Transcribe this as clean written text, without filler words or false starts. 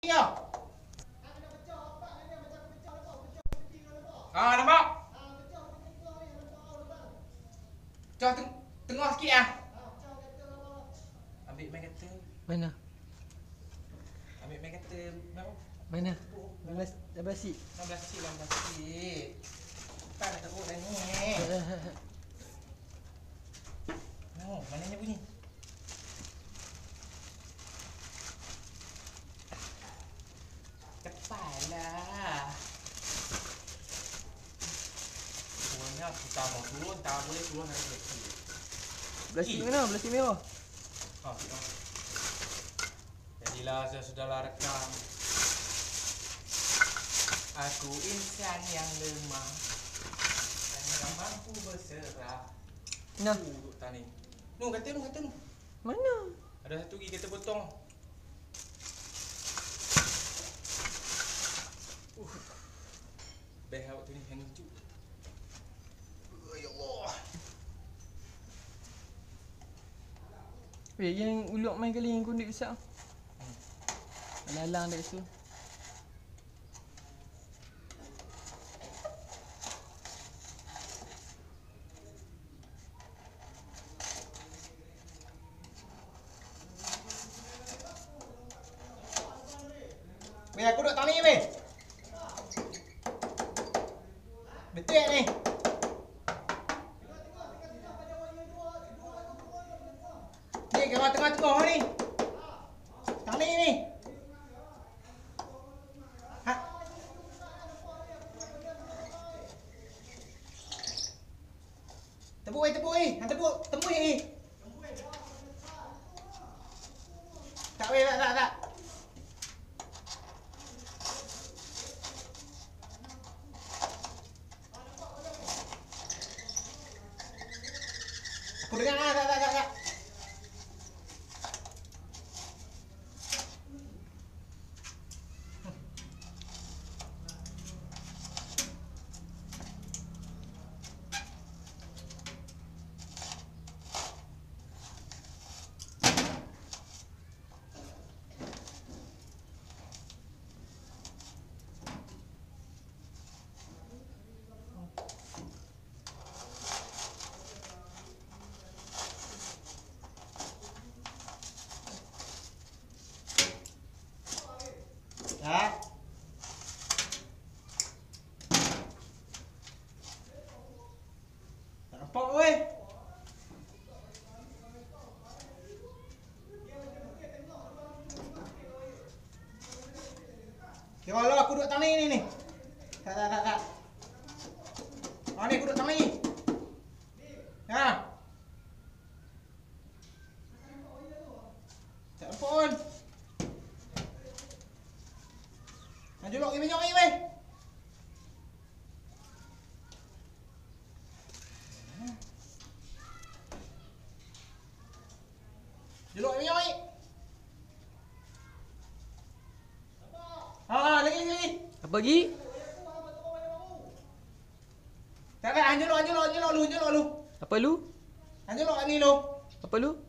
Ya. Ah, nampak? Pecah tengah sikit ah. Ambil main kata. Mana? Ambil main kata. Mana? 16 sik. 16 sikit, 16 sikit. Tak nak teruk dah ni. Oh, mananya bunyi? Cepatlah. Pokoknya aku tak mau turun, tak boleh turun dari sini. Belas sik mana? Belas sik merah. Jadilah saya sudahlah rekam. Aku insan yang lemah dan yang mampu berserah. Nah, Duduk tani. Kata nu. mana? Ada satu gigi kata potong. Behau tu ni hancur. Ya Allah. Weh, yang ulok main kali yang kundik besar. Lalang dekat situ. Weh, aku duduk tani weh. Betul ni. Ni kau tengah-tengah ni. Tani ni. Ha. Tepuk. Han tepuk Tak weh, tak. Aku dengar tak. Tak. Tak nampak weh. Kira lah aku duduk tani ni. Tak. Ni aku duduk tani. Ha. Tak nampak pun. Julok ni minyak ni weh. Julok ni minyak ni. Lagi. Apa lagi? Tak, julok lu. Apa lu? Julok ni lu. Apa lu?